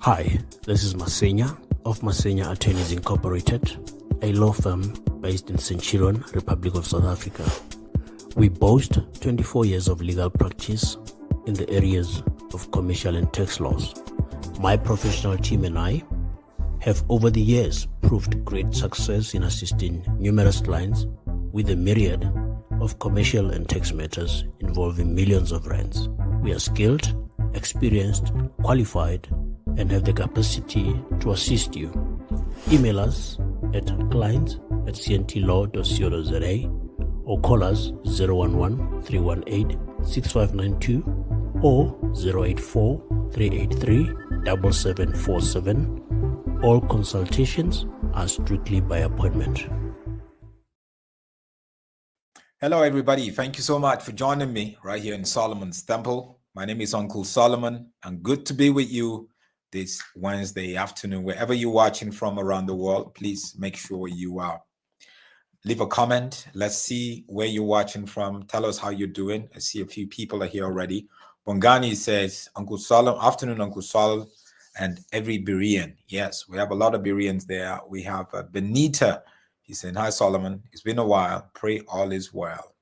Hi, this is Masenya of Masenya Attorneys Incorporated, a law firm based in Centurion, Republic of South Africa. We boast 24 years of legal practice in the areas of commercial and tax laws. My professional team and I have over the years proved great success in assisting numerous clients with a myriad of commercial and tax matters involving millions of rands. We are skilled, experienced, qualified, and have the capacity to assist you. Email us at clients@cntlaw.co.za or call us 011-318-6592 or 084-383-7747. All consultations are strictly by appointment. Hello, everybody. Thank you so much for joining me right here in Solomon's Temple. My name is Uncle Solomon, and good to be with you this Wednesday afternoon. Wherever you're watching from around the world, please make sure you leave a comment. Let's see where you're watching from. Tell us how you're doing. I see a few people are here already. Bongani says, Uncle Solomon, afternoon, Uncle Sol, and every Berean. Yes, we have a lot of Bereans there. We have Benita. He said, hi, Solomon. It's been a while. Pray all is well.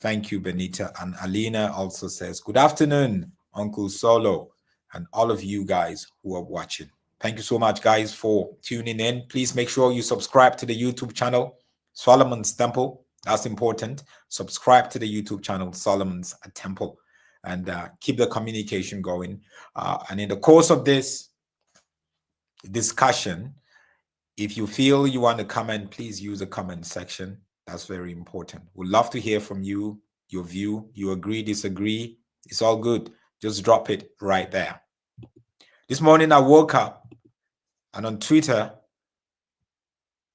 Thank you, Benita. And Alina also says, good afternoon, Uncle Solo, and all of you guys who are watching. Thank you so much, guys, for tuning in. Please make sure you subscribe to the YouTube channel, Solomon's Temple. That's important. Subscribe to the YouTube channel, Solomon's Temple, and keep the communication going. And in the course of this discussion, if you feel you want to comment, please use the comment section. That's very important. We'd love to hear from you, your view. You agree, disagree, it's all good. Just drop it right there. This morning I woke up and on Twitter,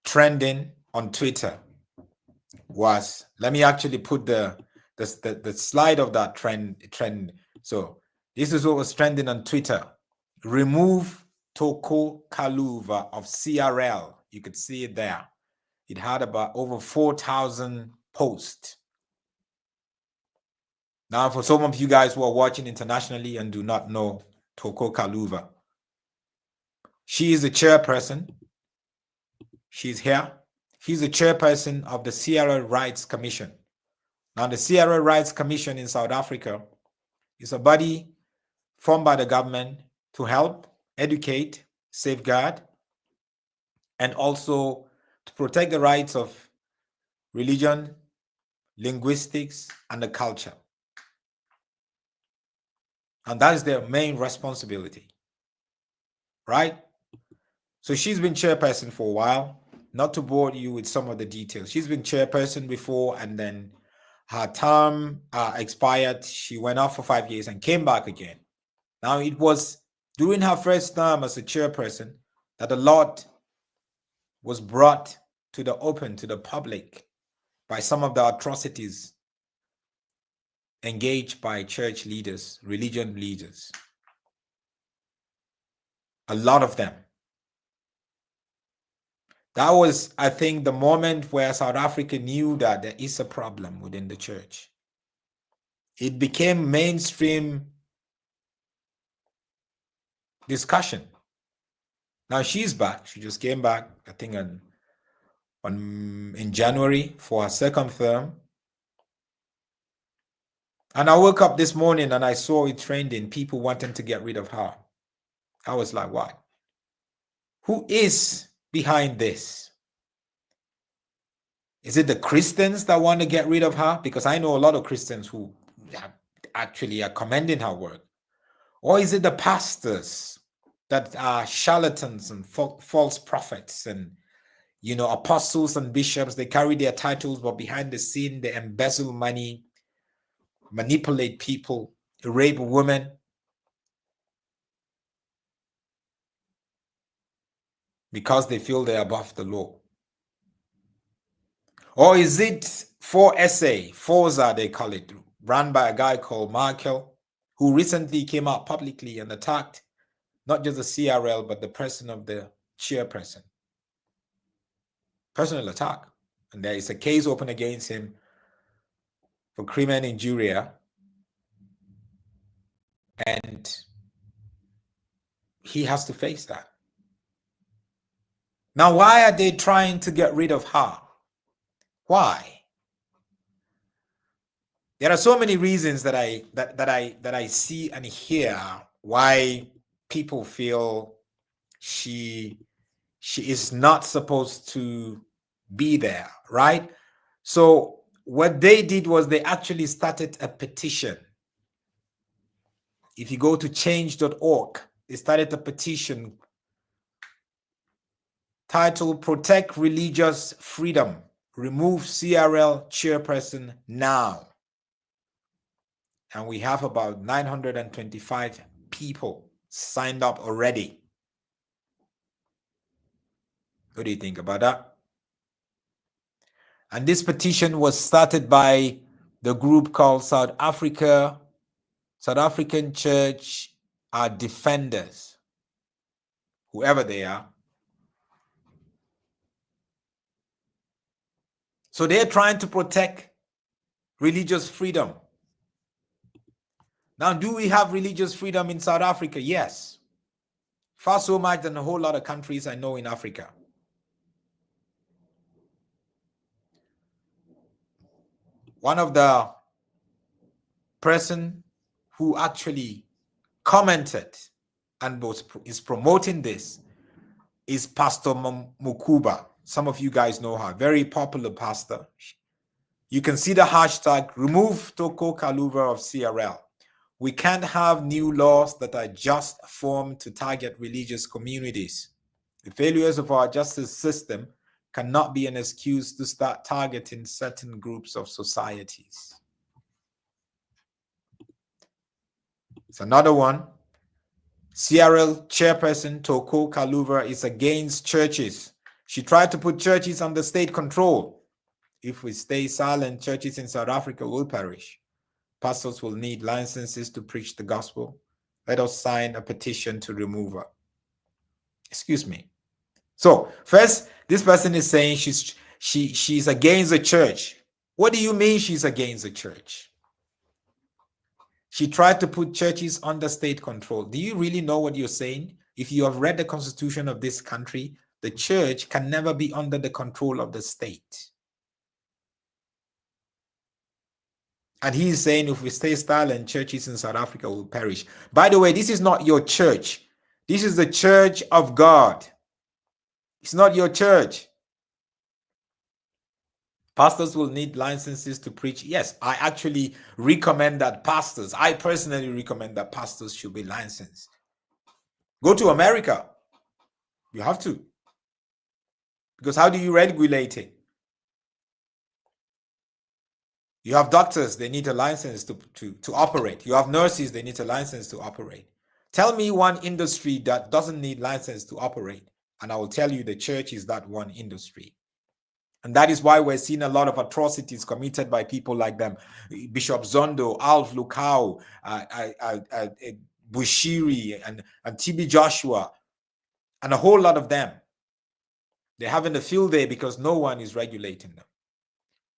trending on Twitter was, let me actually put the slide of that trend. So this is what was trending on Twitter. Remove Toko Kaluva of CRL. You could see it there. It had about over 4,000 posts. Now, for some of you guys who are watching internationally and do not know Toko Kaluva, she is the chairperson. She's here. She's the chairperson of the CRL Rights Commission. Now, the CRL Rights Commission in South Africa is a body formed by the government to help, educate, safeguard, and also to protect the rights of religion, linguistics, and the culture. And that is their main responsibility, right? So she's been chairperson for a while. Not to bore you with some of the details. She's been chairperson before, and then her term expired. She went off for 5 years and came back again. Now, it was during her first term as a chairperson that a lot was brought to the open, to the public, by some of the atrocities engaged by church leaders, religion leaders. A lot of them. That was, I think, the moment where South Africa knew that there is a problem within the church. It became mainstream discussion. Now she's back. She just came back, I think, in January for her second term. And I woke up this morning and I saw it trending, people wanting to get rid of her. I was like, what? Who is behind this? Is it the Christians that want to get rid of her? Because I know a lot of Christians who actually are commending her work. Or is it the pastors that are charlatans and false prophets and, you know, apostles and bishops? They carry their titles, but behind the scene, they embezzle money, manipulate people, rape women. Because they feel they're above the law. Or is it Forsa, they call it, run by a guy called Michael, who recently came out publicly and attacked not just the CRL, but the person of the chairperson. Personal attack. And there is a case open against him for crimen injuria. And he has to face that. Now, why are they trying to get rid of her? Why? There are so many reasons that I see and hear why people feel she is not supposed to be there, right? So what they did was they actually started a petition. If you go to change.org, they started a petition titled Protect Religious Freedom, Remove CRL Chairperson Now. And we have about 925 people signed up already. What do you think about that? And this petition was started by the group called South African Church Defenders, whoever they are. So they're trying to protect religious freedom. Now, do we have religious freedom in South Africa? Yes. Far so much than a whole lot of countries I know in Africa. One of the person who actually commented and is promoting this is Pastor Mukuba. Some of you guys know her, very popular pastor. You can see the hashtag remove Toko Kaluva of CRL. We can't have new laws that are just formed to target religious communities. The failures of our justice system cannot be an excuse to start targeting certain groups of societies. It's another one. CRL Chairperson Toko Kaluva is against churches. She tried to put churches under state control. If we stay silent, churches in South Africa will perish. Pastors will need licenses to preach the gospel. Let us sign a petition to remove her. Excuse me. So first, this person is saying she's against the church. What do you mean she's against the church? She tried to put churches under state control. Do you really know what you're saying? If you have read the constitution of this country, the church can never be under the control of the state. And he is saying if we stay silent, churches in South Africa will perish. By the way, this is not your church. This is the church of God. It's not your church. Pastors will need licenses to preach. Yes, I actually recommend that pastors, I personally recommend that pastors should be licensed. Go to America. You have to. Because how do you regulate it? You have doctors, they need a license to operate. You have nurses, they need a license to operate. Tell me one industry that doesn't need license to operate, and I will tell you the church is that one industry. And that is why we're seeing a lot of atrocities committed by people like them. Bishop Zondo, Alf Lukau, Bushiri, and TB Joshua, and a whole lot of them. They're having a field day because no one is regulating them.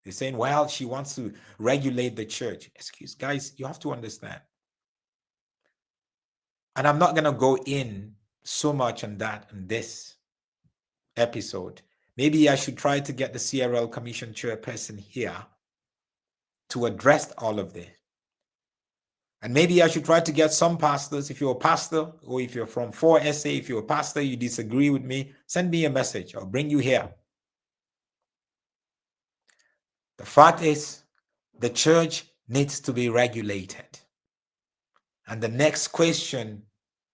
They're saying, well, she wants to regulate the church. Excuse, guys, you have to understand. And I'm not going to go in so much on that in this episode. Maybe I should try to get the CRL Commission Chairperson here to address all of this. And maybe I should try to get some pastors. If you're a pastor, or if you're from 4SA, if you're a pastor, you disagree with me, send me a message. I'll bring you here. The fact is, the church needs to be regulated. And the next question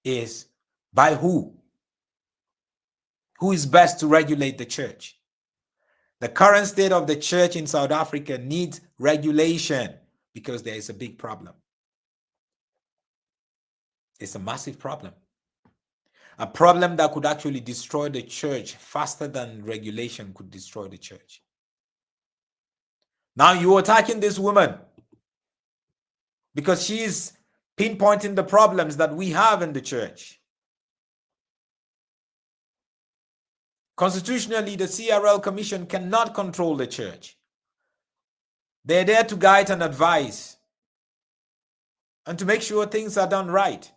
is, by who? Who is best to regulate the church? The current state of the church in South Africa needs regulation because there is a big problem. It's a massive problem. A problem that could actually destroy the church faster than regulation could destroy the church. Now you're attacking this woman because she is pinpointing the problems that we have in the church. Constitutionally, the CRL Commission cannot control the church. They're there to guide and advise and to make sure things are done right.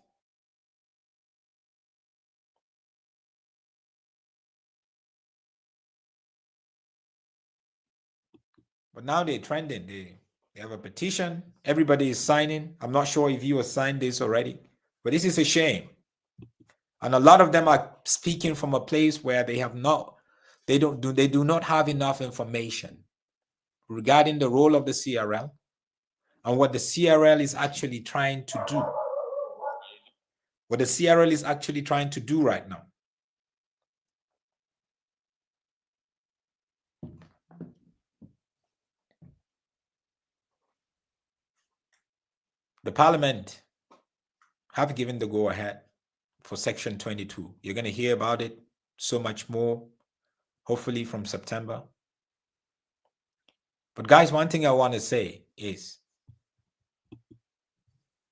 But now they're trending. They have a petition. Everybody is signing. I'm not sure if you have signed this already, but this is a shame. And a lot of them are speaking from a place where they do not have enough information regarding the role of the CRL and what the CRL is actually trying to do. What the CRL is actually trying to do right now. The Parliament have given the go-ahead for Section 22. You're going to hear about it so much more, hopefully from September. But guys, one thing I want to say is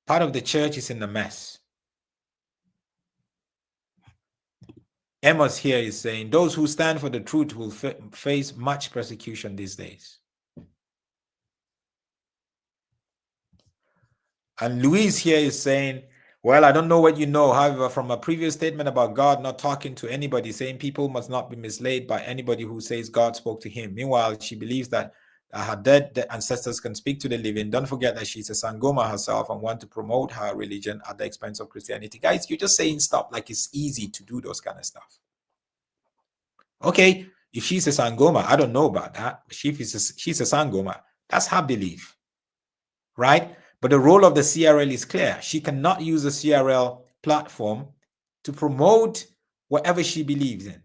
part of the church is in a mess. Amos here is saying those who stand for the truth will face much persecution these days. And Louise here is saying, well, I don't know what you know. However, from a previous statement about God not talking to anybody, saying people must not be misled by anybody who says God spoke to him. Meanwhile, she believes that her dead ancestors can speak to the living. Don't forget that she's a Sangoma herself and want to promote her religion at the expense of Christianity. Guys, you're just saying stuff like it's easy to do those kind of stuff. Okay, if she's a Sangoma, I don't know about that. She's a Sangoma. That's her belief, right? But the role of the CRL is clear. She cannot use the CRL platform to promote whatever she believes in.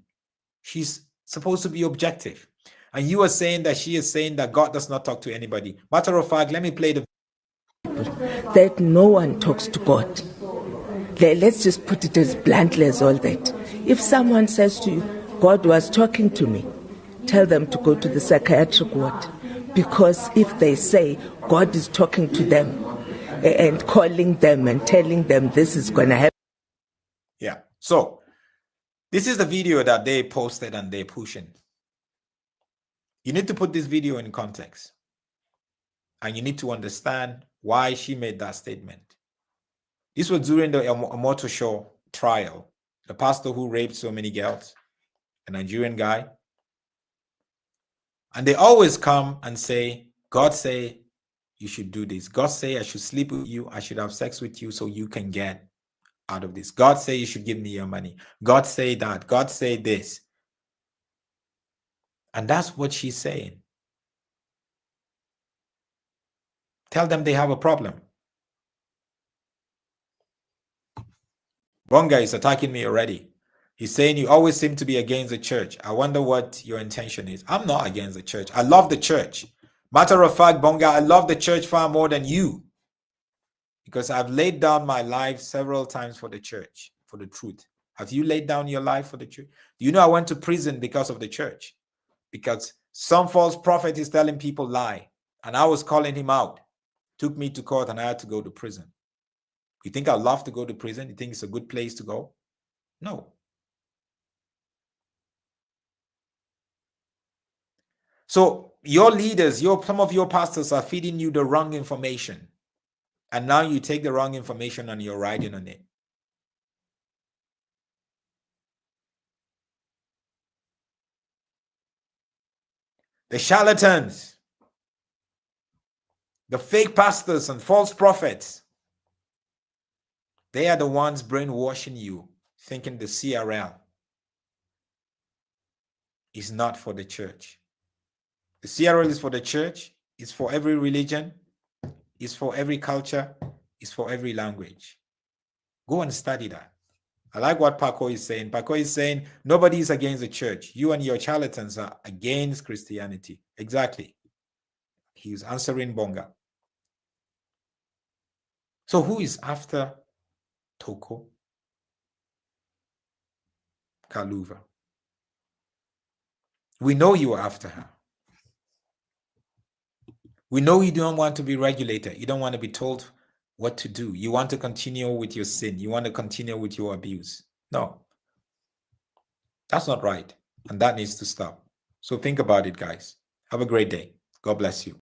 She's supposed to be objective. And you are saying that she is saying that God does not talk to anybody. Matter of fact, let me play the... That no one talks to God. Let's just put it as bluntly as all that. If someone says to you, God was talking to me, tell them to go to the psychiatric ward. Because if they say God is talking to them and calling them and telling them this is going to happen. Yeah. So this is the video that they posted and they're pushing. You need to put this video in context. And you need to understand why she made that statement. This was during the Omoto Show trial. The pastor who raped so many girls, a Nigerian guy. And they always come and say, God say you should do this. God say I should sleep with you. I should have sex with you so you can get out of this. God say you should give me your money. God say that. God say this. And that's what she's saying. Tell them they have a problem. Bonga is attacking me already. He's saying you always seem to be against the church. I wonder what your intention is. I'm not against the church. I love the church. Matter of fact, Bonga, I love the church far more than you. Because I've laid down my life several times for the church, for the truth. Have you laid down your life for the church? Do you know I went to prison because of the church? Because some false prophet is telling people lie. And I was calling him out. Took me to court and I had to go to prison. You think I love to go to prison? You think it's a good place to go? No. So your leaders, some of your pastors are feeding you the wrong information. And now you take the wrong information and you're riding on it. The charlatans, the fake pastors and false prophets, they are the ones brainwashing you, thinking the CRL is not for the church. The CRL is for the church, it's for every religion, it's for every culture, it's for every language. Go and study that. I like what Paco is saying. Paco is saying nobody is against the church. You and your charlatans are against Christianity. Exactly. He's answering Bonga. So who is after Toko Kaluva? We know you are after her. We know you don't want to be regulated. You don't want to be told what to do. You want to continue with your sin. You want to continue with your abuse. No. That's not right. And that needs to stop. So think about it, guys. Have a great day. God bless you.